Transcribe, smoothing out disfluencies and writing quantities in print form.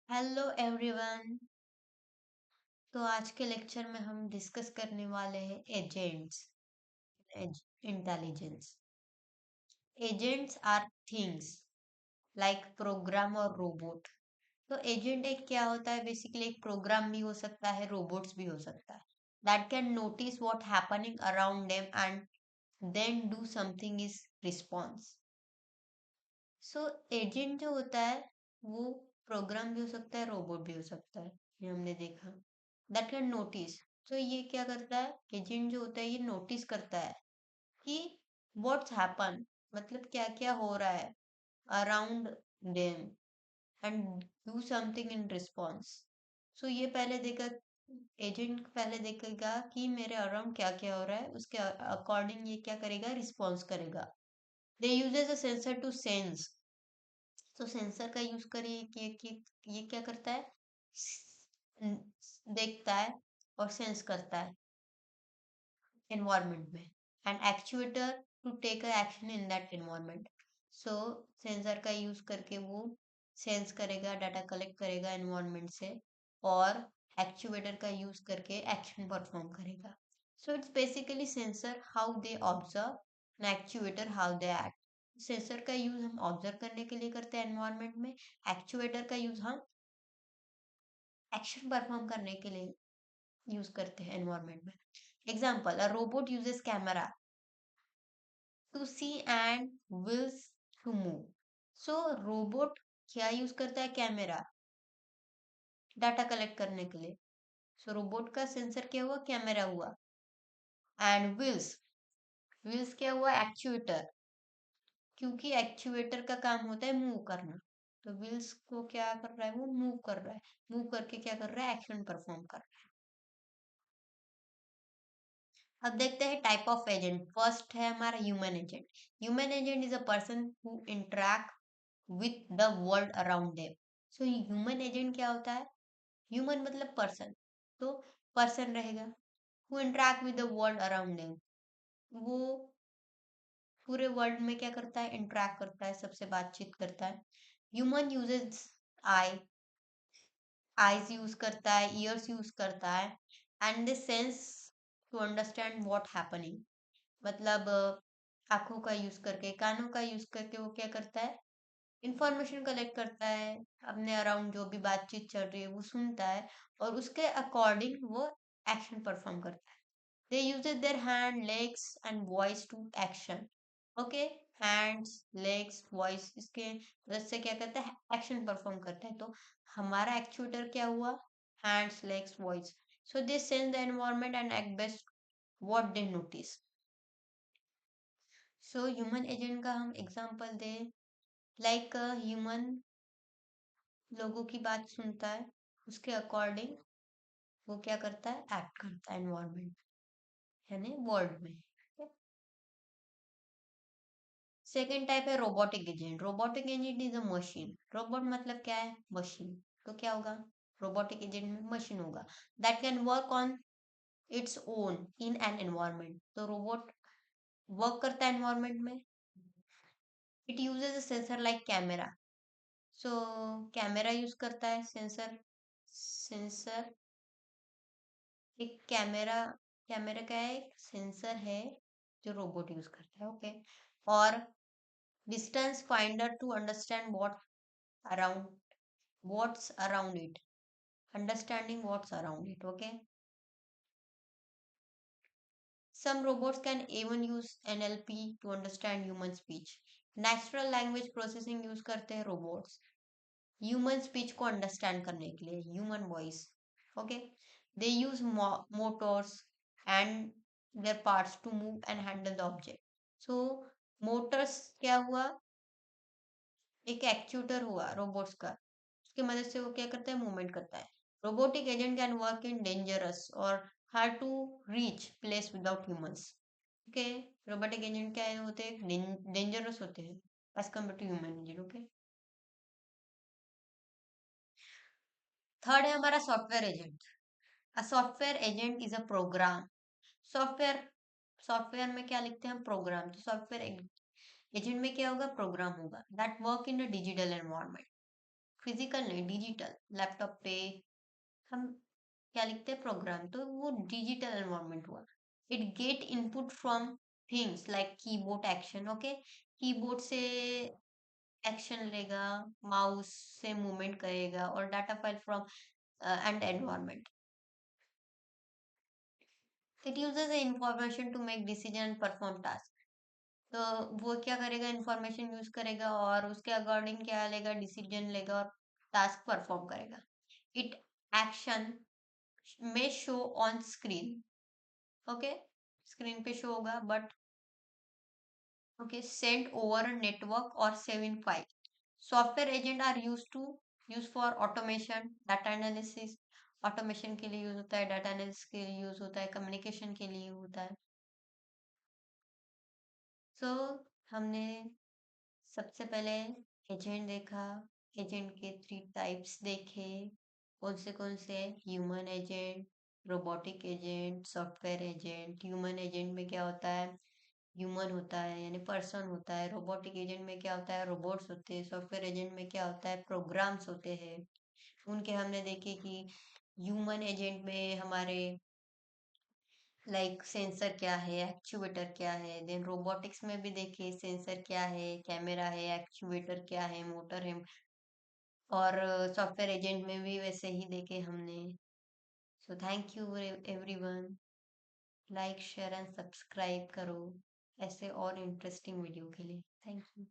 Hello everyone. तो आज के लेक्चर में हम डिस्कस करने वाले हैं agents intelligence. Agents are things like program और रोबोट। तो एजेंट एक क्या होता है? बेसिकली एक प्रोग्राम भी हो सकता है, रोबोट्स भी हो सकता है, that can notice what happening around them and then do something is response. So agent जो होता है वो प्रोग्राम भी हो सकता है, रोबोट भी हो सकता है। ये हमने देखा, दैट कैन नोटिस। तो ये क्या करता है? एजेंट जो होता है ये नोटिस करता है कि व्हाट्स हैपन, मतलब क्या क्या हो रहा है around them and do something in response. So ये पहले देखा, एजेंट पहले देखेगा कि मेरे अराउंड क्या क्या हो रहा है, उसके अकॉर्डिंग ये क्या करेगा? रिस्पॉन्स करेगा। They uses a sensor to sense. तो सेंसर का यूज करिए कि ये क्या करता है? देखता है और सेंस करता है एनवायरनमेंट में, and actuator to take a action in that environment. So sensor का यूज करके वो सेंस करेगा, डाटा कलेक्ट करेगा एनवायरनमेंट से, और एक्चुएटर का यूज करके एक्शन परफॉर्म करेगा। So it's basically sensor how they observe and actuator how they act. Sensor का यूज हम ऑब्जर्व करने के लिए करते हैं एनवायरनमेंट में, एक्चुएटर का यूज हम एक्शन परफॉर्म करने के लिए यूज करते हैं एनवायरनमेंट में। Example, a robot uses camera to see and wills to move. So robot क्या यूज करता है? कैमरा, डाटा कलेक्ट करने के लिए। सो रोबोट का सेंसर क्या हुआ? कैमरा हुआ। एंड विल्स, विल्स क्या हुआ? एक्चुएटर, क्योंकि एक्चुएटर का काम होता है मूव करना। तो व्हील्स को क्या कर रहा है? वो मूव कर रहा है। मूव करके क्या कर रहा है? एक्शन परफॉर्म कर रहा है। अब देखते हैं टाइप ऑफ एजेंट। फर्स्ट है हमारा human agent. Human agent is a person who interact with the world around them. So human agent क्या होता है? ह्यूमन मतलब पर्सन, तो पर्सन रहेगा who interact with the world around them. वो पूरे वर्ल्ड में क्या करता है? इंटरैक्ट करता है, सबसे बातचीत करता है। Human uses eye, eyes use करता है, ईयर्स यूज करता है, and the sense to understand what happening. मतलब आंखों का यूज करके, कानों का यूज करके वो क्या करता है? इंफॉर्मेशन कलेक्ट करता है, अपने अराउंड जो भी बातचीत चल रही है वो सुनता है, और उसके अकॉर्डिंग वो एक्शन परफॉर्म करता है। They uses their hand, legs and voice to action. Okay, hands, legs, voice, इसके मदद से क्या करता है? एक्शन परफॉर्म करता है। तो हमारा एक्चुएटर क्या हुआ? Hands, legs, voice. So they sense the environment and act best what they notice. So human agent का हम एग्जांपल दें, लाइक ह्यूमन लोगों की बात सुनता है, उसके अकॉर्डिंग वो क्या करता है? एक्ट करता है एनवायरनमेंट, यानी वर्ल्ड में। सेकेंड टाइप है robotic agent. Robotic agent is a machine. Robot मतलब क्या है? मशीन। तो क्या होगा? रोबोटिक एजेंट में मशीन होगा, that can work on its own in an environment. तो रोबोट वर्क करता है एनवायरनमेंट में। It uses a sensor like camera. So camera use करता है, सेंसर। सेंसर एक कैमरा, कैमरा क्या है? एक सेंसर है जो रोबोट यूज करता है। ओके, और distance finder to understand around what's around it, understanding what's around it. Okay, some robots can even use NLP to understand human speech. Natural language processing use करते हैं robots human speech को understand करने के लिए, human voice. Okay, they use motors and their parts to move and handle the object. So motors क्या हुआ? एक actuator हुआ रोबोट्स का, उसकी मदद से वो क्या करता है? मूवमेंट करता है। Robotic agent can work in dangerous और hard to reach place without humans. Okay, robotic agent क्या होते हैं? डेंजरस होते हैं as compare to human agent. Okay, third है हमारा software agent. A software agent is a program. Software, software में क्या लिखते हैं हम? प्रोग्राम। तो सॉफ्टवेयर एजेंट में क्या होगा? प्रोग्राम होगा, that work in a digital environment. Physical नहीं, डिजिटल। लैपटॉप पे हम क्या लिखते हैं, प्रोग्राम, तो वो डिजिटल एनवायरनमेंट हुआ। It get input from things like keyboard action, okay, keyboard से एक्शन लेगा, माउस से मूवमेंट करेगा, और data file from and environment. It uses information to make decision and perform task. तो वो क्या करेगा, इंफॉर्मेशन यूज करेगा और उसके अकॉर्डिंग क्या लेगा, डिसीजन लेगा और टास्क परफॉर्म करेगा। इट एक्शन में show on screen, okay, screen पे शो होगा, but okay, send over network और save in file. Software agent are use for automation, data analysis, automation के लिए यूज होता है, डाटा एनालिसिस के लिए यूज होता है, कम्युनिकेशन के लिए होता है। सो हमने सबसे पहले एजेंट देखा, एजेंट के 3 टाइप्स देखे, कौन से, human agent, robotic agent, software agent. Human agent में क्या होता है, ह्यूमन होता है यानी पर्सन होता है। रोबोटिक एजेंट में क्या होता है, रोबोट्स होते हैं। सॉफ्टवेयर एजेंट में क्या होता है, प्रोग्राम्स होते हैं। उनके हमने देखे कि ह्यूमन एजेंट में हमारे लाइक सेंसर क्या है, एक्चुएटर क्या है। देन रोबोटिक्स में भी देखे सेंसर क्या है, कैमरा है, एक्चुएटर क्या है, मोटर है। और सॉफ्टवेयर एजेंट में भी वैसे ही देखे हमने। So thank you everyone, like share and subscribe करो ऐसे और इंटरेस्टिंग वीडियो के लिए। Thank you.